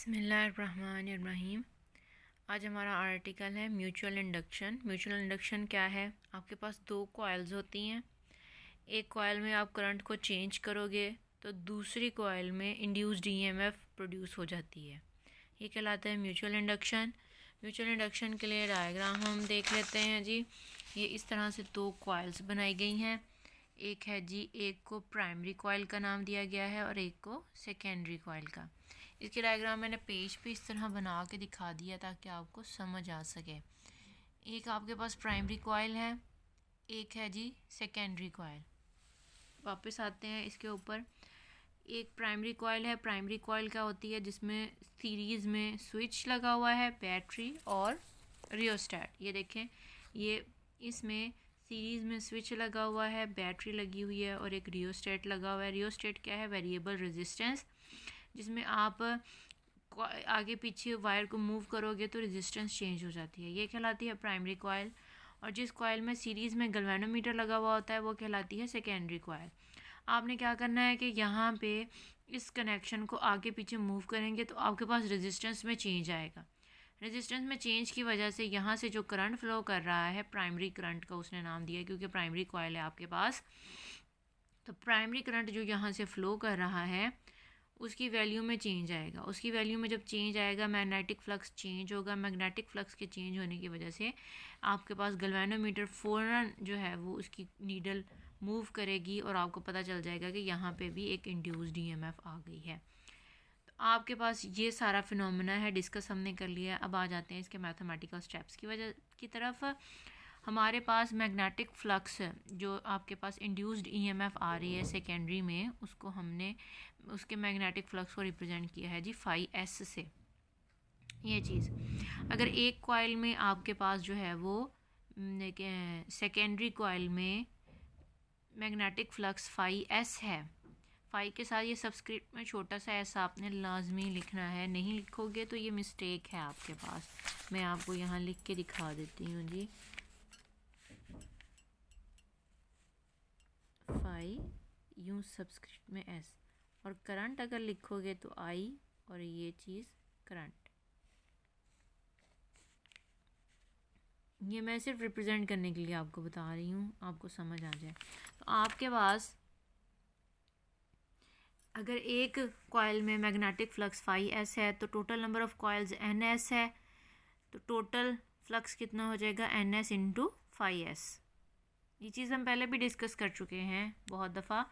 बिस्मिल्लाहिर्रहमानिर्रहीम। आज हमारा आर्टिकल है म्यूचुअल इंडक्शन। म्यूचुअल इंडक्शन क्या है? आपके पास दो कॉइल्स होती हैं। एक कॉइल में आप करंट को चेंज करोगे तो दूसरी कॉइल में इंड्यूस्ड ईएमएफ प्रोड्यूस हो जाती है। ये कहलाता है म्यूचुअल इंडक्शन। म्यूचुअल इंडक्शन के लिए डायग्राम हम देख लेते हैं जी। ये इस तरह से दो कॉइल्स बनाई गई हैं। एक है जी, एक को प्राइमरी कॉइल का नाम दिया गया है और एक को सेकेंडरी कॉइल का। इसके डायग्राम मैंने पेज पे इस तरह बना के दिखा दिया ताकि आपको समझ आ सके। एक आपके पास प्राइमरी कॉइल है, एक है जी सेकेंडरी कॉइल। वापस आते हैं इसके ऊपर। एक प्राइमरी कॉइल है। प्राइमरी कॉइल क्या होती है? जिसमें सीरीज़ में स्विच लगा हुआ है, बैटरी और रियोस्टेट। ये देखें, ये इसमें सीरीज़ में स्विच लगा हुआ है, बैटरी लगी हुई है और एक रियोस्टेट लगा हुआ है। रियोस्टेट क्या है? वेरिएबल रेजिस्टेंस, जिसमें आप आगे पीछे वायर को मूव करोगे तो रेजिस्टेंस चेंज हो जाती है। ये कहलाती है प्राइमरी कॉइल। और जिस कॉइल में सीरीज़ में गैल्वेनोमीटर लगा हुआ होता है वो कहलाती है सेकेंडरी कॉइल। आपने क्या करना है कि यहाँ पे इस कनेक्शन को आगे पीछे मूव करेंगे तो आपके पास रेजिस्टेंस में चेंज आएगा। रेजिस्टेंस में चेंज की वजह से यहाँ से जो करंट फ्लो कर रहा है, प्राइमरी करंट का उसने नाम दिया क्योंकि प्राइमरी कॉइल है आपके पास। तो प्राइमरी करंट जो यहाँ से फ्लो कर रहा है उसकी वैल्यू में चेंज आएगा। उसकी वैल्यू में जब चेंज आएगा, मैग्नेटिक फ्लक्स चेंज होगा। मैग्नेटिक फ्लक्स के चेंज होने की वजह से आपके पास गैल्वेनोमीटर फ़ौरन जो है वो उसकी नीडल मूव करेगी और आपको पता चल जाएगा कि यहाँ पे भी एक इंड्यूस्ड ईएमएफ आ गई है। तो आपके पास ये सारा फिनोमेना है, डिस्कस हमने कर लिया। अब आ जाते हैं इसके मैथमेटिकल स्टेप्स की तरफ। हमारे पास मैग्नेटिक फ्लक्स जो आपके पास इंड्यूस्ड ईएमएफ आ रही है सेकेंडरी में, उसको हमने उसके मैग्नेटिक फ्लक्स को रिप्रेजेंट किया है जी फाई एस से। ये चीज़ अगर एक कॉइल में आपके पास जो है वो सेकेंडरी कॉइल में मैग्नेटिक फ्लक्स फाई एस है, फाई के साथ ये सबस्क्रिप्ट में छोटा सा ऐसा आपने लाजमी लिखना है। नहीं लिखोगे तो ये मिस्टेक है आपके पास। मैं आपको यहाँ लिख के दिखा देती हूँ जी। फाई यूँ सबस्क्रिप्ट में एस, और करंट अगर लिखोगे तो आई, और ये चीज़ करंट। ये मैं सिर्फ रिप्रेजेंट करने के लिए आपको बता रही हूँ, आपको समझ आ जाए। तो आपके पास अगर एक कॉइल में मैग्नेटिक फ्लक्स फाई एस है तो total number of coils N S है, तो टोटल फ्लक्स कितना हो जाएगा? N S into phi S. ये चीज़ हम पहले भी डिस्कस कर चुके हैं बहुत दफ़ा।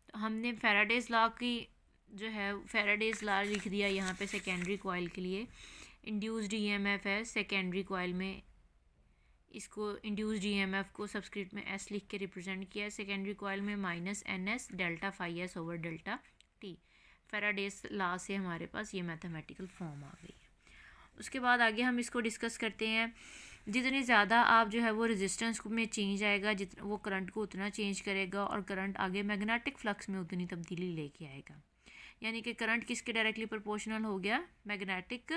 तो हमने फैराडेज लॉ की जो है फैराडेज लॉ लिख दिया यहाँ पे सेकेंडरी कॉइल के लिए। इंड्यूस्ड ईएमएफ है सेकेंडरी कॉइल में, इसको इंड्यूस्ड ईएमएफ को सबस्क्रिप्ट में एस लिख के रिप्रेजेंट किया है। सेकेंडरी कॉइल में minus N S delta phi S over delta T. Faraday's law से हमारे पास ये मैथमेटिकल फॉर्म आ गई है। उसके बाद आगे हम इसको डिस्कस करते हैं। जितनी ज़्यादा आप जो है वो रेजिस्टेंस में चेंज आएगा, जितना वो करंट को उतना चेंज करेगा और करंट आगे मैग्नेटिक फ्लक्स में उतनी तब्दीली लेके आएगा। यानी कि करंट किसके डायरेक्टली प्रोपोर्शनल हो गया? मैग्नेटिक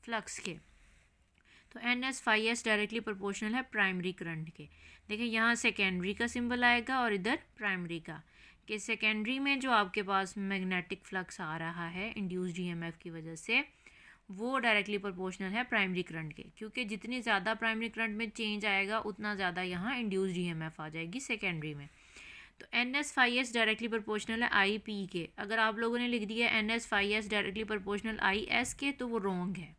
फ्लक्स के। तो N S phi S directly proportional है प्राइमरी करंट के। देखिए यहाँ सेकेंडरी का सिंबल आएगा और इधर प्राइमरी का। कि सेकेंडरी में जो आपके पास मैग्नेटिक फ्लक्स आ रहा है इंड्यूस्ड ईएमएफ की वजह से, वो डायरेक्टली प्रोपोर्शनल है प्राइमरी करंट के, क्योंकि जितनी ज़्यादा प्राइमरी करंट में चेंज आएगा उतना ज़्यादा यहाँ इंड्यूस्ड ईएमएफ आ जाएगी सेकेंडरी में। तो N S phi S directly proportional है आई पी के। अगर आप लोगों ने लिख दिया N S phi S directly proportional I S के तो वो रॉन्ग है।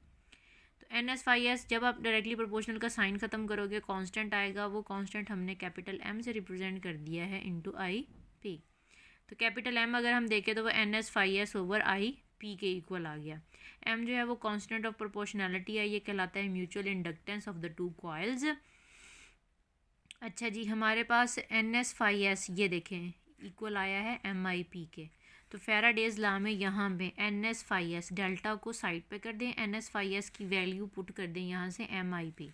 तो एन एस फाई एस जब आप डायरेक्टली प्रोपोर्शनल का साइन ख़त्म करोगे कांस्टेंट आएगा। वो कांस्टेंट हमने कैपिटल एम से रिप्रेजेंट कर दिया है इनटू आई पी। तो कैपिटल एम अगर हम देखें तो वो N S phi S over I P के इक्वल आ गया। एम जो है वो कांस्टेंट ऑफ प्रोपोर्शनैलिटी है, ये कहलाता है mutual inductance of the two coils. अच्छा जी, हमारे पास एन एस फाई एस ये देखें इक्वल आया है एम आई पी के। तो फैराडेज लॉ में यहाँ पे N S phi S delta को साइड पे कर दें, एन एस फाई एस की वैल्यू पुट कर दें यहाँ से एम आई पी।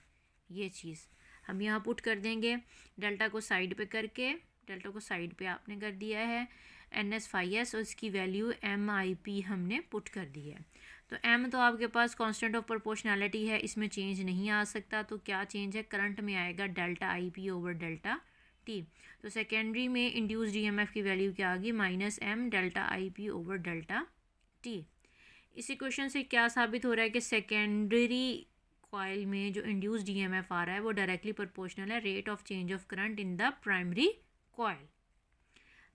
ये चीज़ हम यहाँ पुट कर देंगे, डेल्टा को साइड पे करके, डेल्टा को साइड पे आपने कर दिया है एन एस फाई एस और इसकी वैल्यू एम आई पी हमने पुट कर दी है। तो एम तो आपके पास कांस्टेंट ऑफ प्रोपोर्शनैलिटी है, इसमें चेंज नहीं आ सकता। तो क्या चेंज है? करंट में आएगा delta I P over delta T. तो सेकेंडरी में इंड्यूस्ड ईएमएफ की वैल्यू क्या आ गई? Minus M delta I P over delta T. इसी क्वेश्चन से क्या साबित हो रहा है कि सेकेंडरी कॉइल में जो इंड्यूस्ड ईएमएफ आ रहा है वो डायरेक्टली प्रोपोर्शनल है rate of change of current in the primary coil.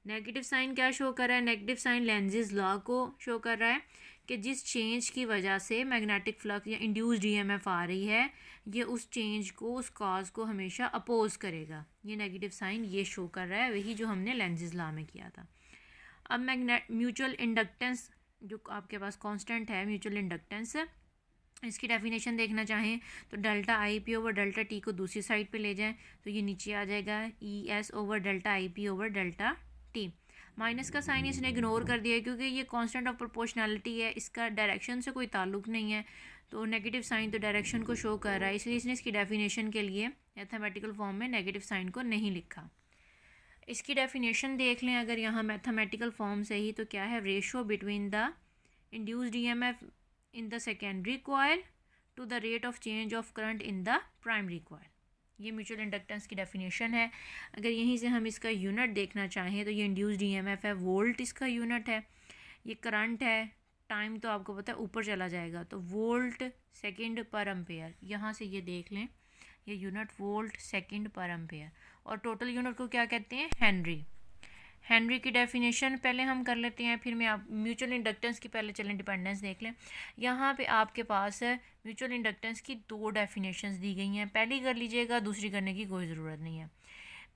Negative sign क्या शो कर रहा है? नेगेटिव साइन लेंजिस लॉ को शो कर रहा है कि जिस चेंज की वजह से मैग्नेटिक फ्लक्स या इंड्यूस्ड ईएमएफ आ रही है ये उस चेंज को, उस कॉज को हमेशा अपोज करेगा। ये नेगेटिव साइन ये शो कर रहा है, वही जो हमने लेंजिस लॉ में किया था। अब म्यूचुअल इंडक्टेंस जो आपके पास कांस्टेंट है, म्यूचुअल इंडक्टेंस, इसकी डेफिनेशन देखना चाहें तो delta I P over delta T को दूसरी साइड पे ले जाएं तो ये नीचे आ जाएगा E S over delta I P over delta T. Minus का साइन इसने इग्नोर कर दिया क्योंकि ये कांस्टेंट ऑफ प्रोपोर्शनैलिटी है, इसका डायरेक्शन से कोई ताल्लुक नहीं है, तो नेगेटिव साइन तो डायरेक्शन को शो कर रहा है, इसलिए इसने इसकी डेफिनेशन के लिए मैथमेटिकल फॉर्म में नेगेटिव साइन को नहीं लिखा। इसकी डेफिनेशन देख लें अगर यहाँ मैथमेटिकल फॉर्म से ही, तो क्या है? Ratio between the induced EMF in the secondary coil to the rate of change of current in the primary coil। ये म्यूचुअल इंडक्टेंस की डेफिनेशन है। अगर यहीं से हम इसका यूनिट देखना चाहें तो ये इंड्यूस्ड ईएमएफ है, वोल्ट इसका यूनिट है, ये करंट है, टाइम तो आपको पता है ऊपर चला जाएगा तो वोल्ट सेकंड पर एम्पेयर, यहाँ से ये देख लें ये unit volt second per ampere, और टोटल यूनिट को क्या कहते हैं? हेनरी। हेनरी की डेफिनेशन पहले हम कर लेते हैं, फिर मैं आप म्यूचुअल इंडक्टेंस की पहले चलें डिपेंडेंस देख लें। यहाँ पे आपके पास म्यूचुअल इंडक्टेंस की दो डेफिनेशंस दी गई हैं, पहली कर लीजिएगा, दूसरी करने की कोई ज़रूरत नहीं है।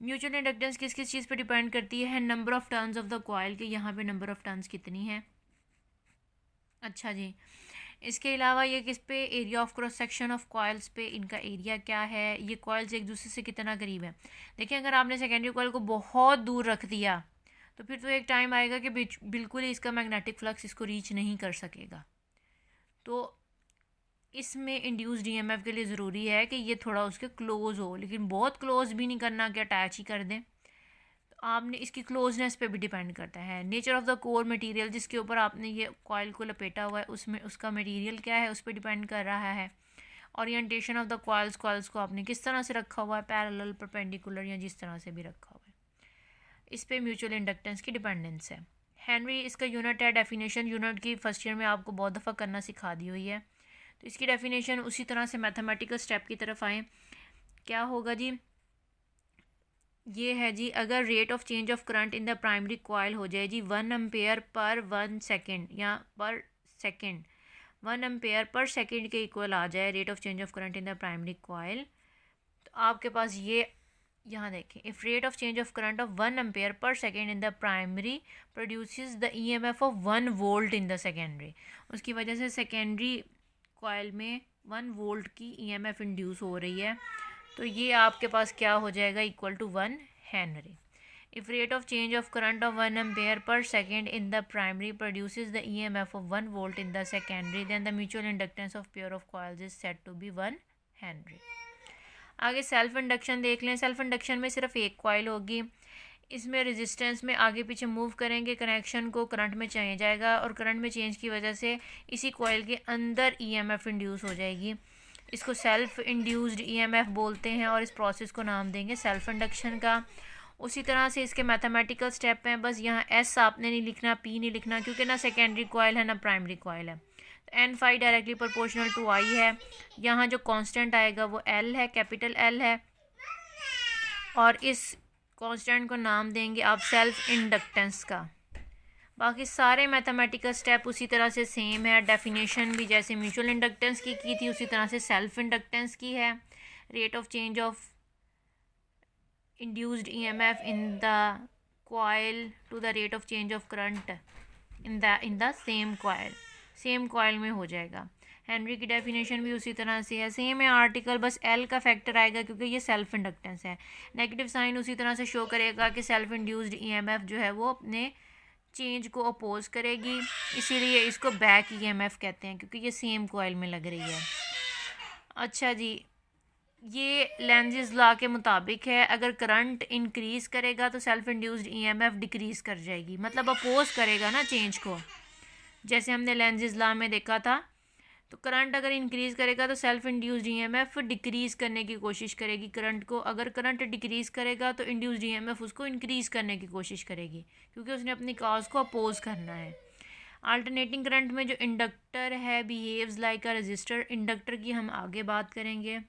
म्यूचुअल इंडक्टेंस किस किस चीज़ पे डिपेंड करती है? Number of turns of the coil के, यहाँ पे नंबर ऑफ़ टर्न्स कितनी है। अच्छा जी, इसके अलावा ये किस पे? Area of cross section of coils पे, इनका एरिया क्या है, ये कॉइल्स एक दूसरे से कितना करीब है। देखिए अगर आपने सेकेंडरी कॉइल को बहुत दूर रख दिया तो फिर तो एक टाइम आएगा कि बिल्कुल ही इसका मैग्नेटिक फ्लक्स इसको रीच नहीं कर सकेगा, तो इसमें इंड्यूस्ड ईएमएफ के लिए ज़रूरी है कि ये थोड़ा उसके क्लोज़ हो, लेकिन बहुत क्लोज़ भी नहीं करना कि अटैच ही कर दें। तो आपने इसकी क्लोजनेस पे भी डिपेंड करता है। Nature of the core material जिसके ऊपर आपने ये कॉइल को लपेटा हुआ है उसमें उसका मटेरियल क्या है उस पर डिपेंड कर रहा है। ओरिएंटेशन ऑफ द कॉइल्स को आपने किस तरह से रखा हुआ है, पैरेलल, परपेंडिकुलर या जिस तरह से भी रखा हुआ है, इस पे म्यूचुअल इंडक्टेंस की डिपेंडेंस है। हेनरी इसका यूनिट है। डेफिनेशन यूनिट की फर्स्ट ईयर में आपको बहुत दफ़ा करना सिखा दी हुई है, तो इसकी डेफिनेशन उसी तरह से मैथमेटिकल स्टेप की तरफ आएँ। क्या होगा जी? ये है जी, अगर rate of change of current in the primary coil हो जाए जी 1 एम्पेयर पर 1 सेकेंड या पर सेकेंड, 1 एम्पेयर पर सेकेंड के इक्वल आ जाए rate of change of current in the primary coil, तो आपके पास ये यहाँ देखें, if rate of change of current of 1 ampere per second in the primary produces the EMF of 1 volt in the secondary, उसकी वजह से secondary coil में 1 volt की ईएमएफ इंड्यूस हो रही है, तो ये आपके पास क्या हो जाएगा? Equal to 1 henry. If rate of change of current of 1 ampere per second in the primary produces the EMF of 1 volt in the secondary, then the mutual inductance of pair of coils is said to be 1 henry. आगे self induction देख लें। Self induction में सिर्फ एक coil होगी, इसमें resistance में आगे पीछे मूव करेंगे, कनेक्शन को करंट में चेंज जाएगा और करंट में चेंज की वजह से इसी कॉइल के अंदर ईएमएफ इंड्यूस हो जाएगी। इसको सेल्फ इंड्यूस्ड ईएमएफ बोलते हैं और इस प्रोसेस को नाम देंगे सेल्फ इंडक्शन का। उसी तरह से इसके मैथमेटिकल स्टेप हैं, बस यहाँ एस आपने नहीं लिखना, पी नहीं लिखना, क्योंकि ना सेकेंडरी कॉइल है ना प्राइमरी कॉइल है। N phi directly proportional to I है, यहाँ जो कांस्टेंट आएगा वो एल है, कैपिटल एल है, और इस कांस्टेंट को नाम देंगे आप सेल्फ इंडक्टेंस का। बाकी सारे मैथमेटिकल स्टेप उसी तरह से सेम है। डेफिनेशन भी जैसे म्यूचुअल इंडक्टेंस की थी उसी तरह से सेल्फ इंडक्टेंस की है। Rate of change of induced EMF in the coil to the rate of change of current in the same coil में हो जाएगा। हेनरी की डेफिनेशन भी उसी तरह से है, सेम है आर्टिकल, बस एल का फैक्टर आएगा क्योंकि ये सेल्फ इंडक्टेंस है। नेगेटिव साइन उसी तरह से शो करेगा कि सेल्फ इंड्यूस्ड ईएमएफ जो है वो अपने चेंज को अपोज करेगी, इसीलिए इसको बैक ईएमएफ कहते हैं क्योंकि ये सेम कॉइल में लग रही है। अच्छा जी, ये लेंजिस लॉ के मुताबिक है, अगर करंट इंक्रीज़ करेगा तो सेल्फ इंड्यूस्ड ईएमएफ डिक्रीज़ कर जाएगी, मतलब अपोज करेगा ना चेंज को, जैसे हमने लेंजिस लॉ में देखा था। तो करंट अगर इंक्रीज़ करेगा तो सेल्फ इंड्यूस्ड ईएमएफ डिक्रीज़ करने की कोशिश करेगी करंट को, अगर करंट डिक्रीज़ करेगा तो इंड्यूस्ड ईएमएफ उसको इंक्रीज़ करने की कोशिश करेगी क्योंकि उसने अपनी कॉज को अपोज करना है। अल्टरनेटिंग करंट में जो इंडक्टर है behaves like a resistor, inductor की हम आगे बात करेंगे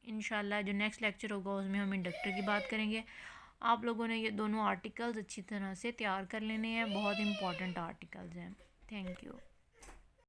इंशाल्लाह। जो नेक्स्ट लेक्चर होगा उसमें हम इंडक्टर की बात करेंगे। आप लोगों ने ये दोनों आर्टिकल्स अच्छी तरह से तैयार कर लेने हैं, बहुत इंपॉर्टेंट आर्टिकल्स हैं। Thank you.